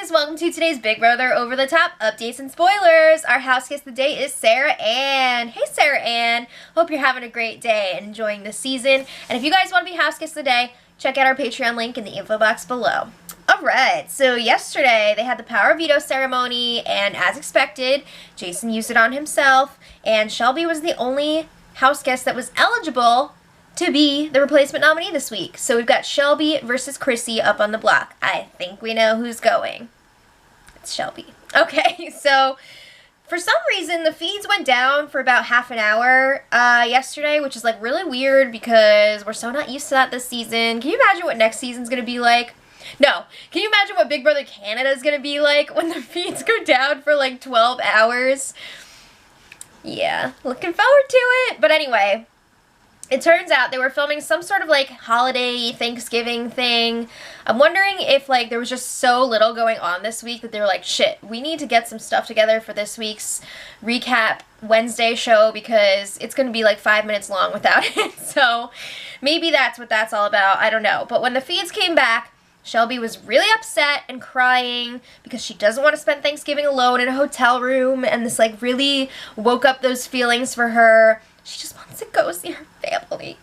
guests, welcome to today's Big Brother Over the Top updates and spoilers. Our house guest of the day is Sarah Ann. Hey Sarah Ann, hope you're having a great day and enjoying this season. And if you guys want to be house guests of the day, check out our Patreon link in the info box below. Alright, so yesterday they had the power veto ceremony, and as expected, Jason used it on himself, and Shelby was the only house guest that was eligible to be the replacement nominee this week. So we've got Shelby versus Chrissy up on the block. I think we know who's going. It's Shelby. Okay, so for some reason the feeds went down for about half an hour yesterday, which is like really weird because we're so not used to that this season. Can you imagine what next season's gonna be like? No. Can you imagine what Big Brother Canada is gonna be like when the feeds go down for like 12 hours? Yeah, looking forward to it. But anyway, it turns out they were filming some sort of like holiday Thanksgiving thing. I'm wondering if like there was just so little going on this week that they were like, shit, we need to get some stuff together for this week's recap Wednesday show because it's going to be like 5 minutes long without it. So maybe that's what that's all about. I don't know. But when the feeds came back, Shelby was really upset and crying because she doesn't want to spend Thanksgiving alone in a hotel room, and this like really woke up those feelings for her. She just wants to go see her family.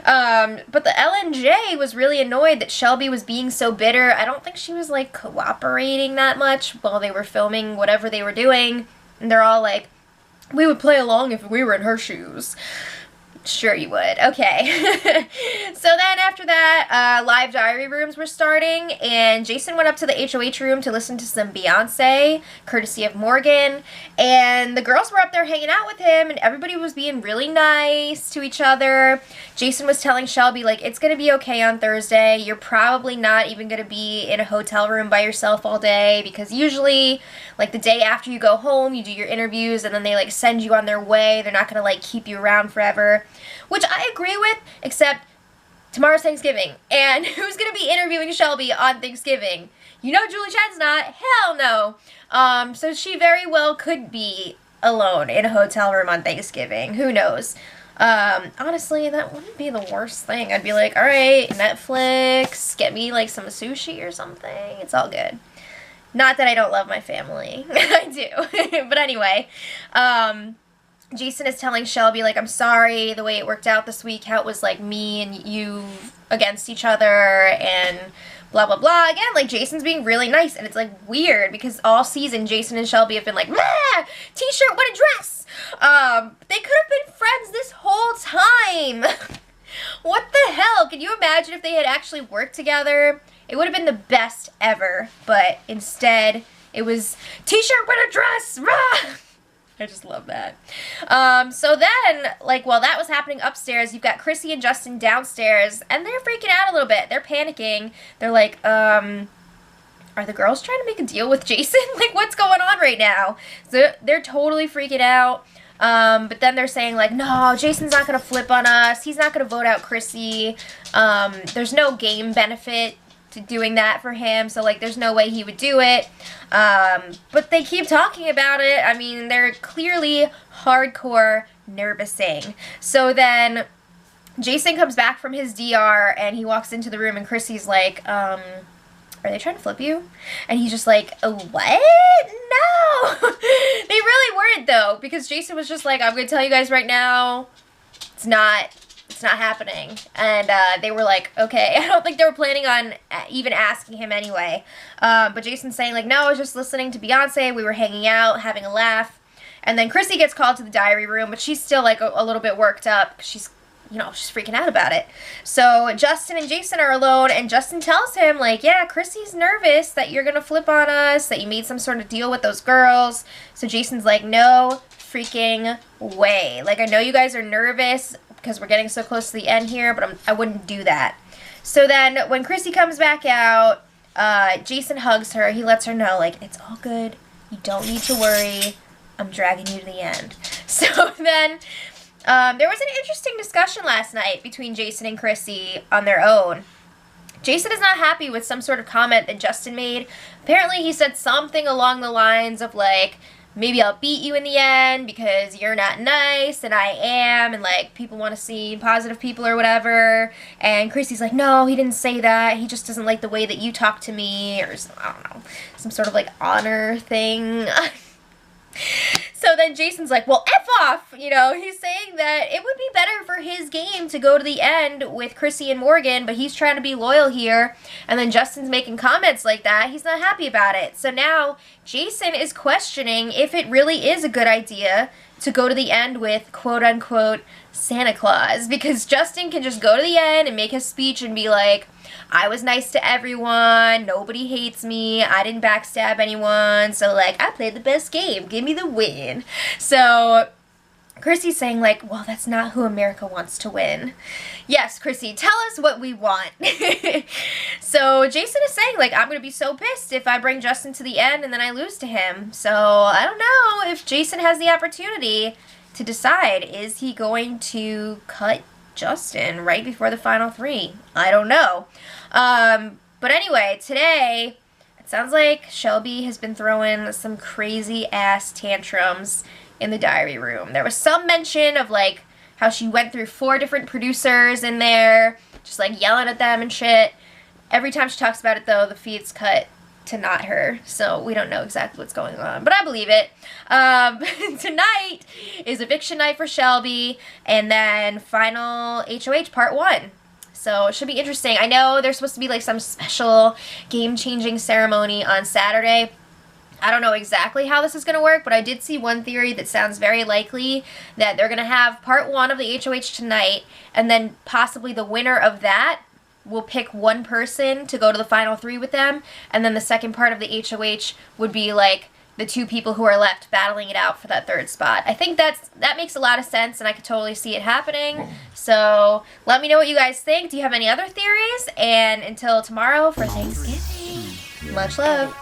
But the LNJ was really annoyed that Shelby was being so bitter. I don't think she was like cooperating that much while they were filming whatever they were doing. And they're all like, we would play along if we were in her shoes. Sure you would. Okay. So then after that, live diary rooms were starting, and Jason went up to the HOH room to listen to some Beyonce, courtesy of Morgan, and the girls were up there hanging out with him, and everybody was being really nice to each other. Jason was telling Shelby, like, it's going to be okay on Thursday. You're probably not even going to be in a hotel room by yourself all day, because usually, like, the day after you go home, you do your interviews, and then they, like, send you on their way. They're not going to, like, keep you around forever. Which I agree with, except tomorrow's Thanksgiving. And who's going to be interviewing Shelby on Thanksgiving? You know Julie Chen's not. Hell no. So she very well could be alone in a hotel room on Thanksgiving. Who knows? Honestly, that wouldn't be the worst thing. I'd be like, alright, Netflix, get me like some sushi or something. It's all good. Not that I don't love my family. I do. But anyway, Jason is telling Shelby, like, I'm sorry the way it worked out this week, how it was, like, me and you against each other, and blah, blah, blah. Again, like, Jason's being really nice, and it's, like, weird, because all season, Jason and Shelby have been like, ah, t-shirt, what a dress! They could have been friends this whole time! What the hell? Can you imagine if they had actually worked together? It would have been the best ever, but instead, it was, t-shirt, what a dress! Rah! I just love that. So then, like, while that was happening upstairs, you've got Chrissy and Justin downstairs, and they're freaking out a little bit. They're panicking. They're like, are the girls trying to make a deal with Jason? Like, what's going on right now? So they're totally freaking out. But then they're saying, like, no, Jason's not going to flip on us. He's not going to vote out Chrissy. There's no game benefit to doing that for him, so like there's no way he would do it. But they keep talking about it. I mean, they're clearly hardcore nervousing. So then Jason comes back from his DR and he walks into the room and Chrissy's like, are they trying to flip you? And he's just like, what? No! They really weren't though, because Jason was just like, I'm gonna tell you guys right now, it's not happening. And they were like, okay. I don't think they were planning on even asking him anyway. But Jason's saying, like, no, I was just listening to Beyonce. We were hanging out, having a laugh. And then Chrissy gets called to the diary room, but she's still, like, a little bit worked up. She's, you know, she's freaking out about it. So Justin and Jason are alone, and Justin tells him, like, yeah, Chrissy's nervous that you're going to flip on us, that you made some sort of deal with those girls. So Jason's like, no freaking way. Like, I know you guys are nervous because we're getting so close to the end here, but I wouldn't do that. So then when Chrissy comes back out, Jason hugs her. He lets her know, like, it's all good. You don't need to worry. I'm dragging you to the end. So then there was an interesting discussion last night between Jason and Chrissy on their own. Jason is not happy with some sort of comment that Justin made. Apparently he said something along the lines of, like, maybe I'll beat you in the end because you're not nice and I am, and like people want to see positive people or whatever. And Chrissy's like, no, he didn't say that. He just doesn't like the way that you talk to me, or some, I don't know, some sort of like honor thing. So then Jason's like, well, F off, you know, he's saying that it would be better for his game to go to the end with Chrissy and Morgan, but he's trying to be loyal here. And then Justin's making comments like that. He's not happy about it. So now Jason is questioning if it really is a good idea to go to the end with quote-unquote Santa Claus, because Justin can just go to the end and make his speech and be like, I was nice to everyone, nobody hates me, I didn't backstab anyone, so like, I played the best game, give me the win. So Chrissy's saying like, well, that's not who America wants to win. Yes, Chrissy, tell us what we want. So Jason is saying like, I'm going to be so pissed if I bring Justin to the end and then I lose to him. So I don't know if Jason has the opportunity to decide, is he going to cut Justin right before the final 3? I don't know. But anyway, today, it sounds like Shelby has been throwing some crazy ass tantrums in the diary room. There was some mention of like how she went through 4 different producers in there, just like yelling at them and shit. Every time she talks about it though, the feed's cut to not her, so we don't know exactly what's going on, but I believe it. Tonight is eviction night for Shelby, and then final HOH part 1. So it should be interesting. I know there's supposed to be like some special game-changing ceremony on Saturday. I don't know exactly how this is going to work, but I did see one theory that sounds very likely, that they're going to have part 1 of the HOH tonight, and then possibly the winner of that will pick one person to go to the final 3 with them, and then the second part of the HOH would be like the 2 people who are left battling it out for that 3rd spot. I think that makes a lot of sense, and I could totally see it happening. So let me know what you guys think. Do you have any other theories? And until tomorrow for Thanksgiving, much love.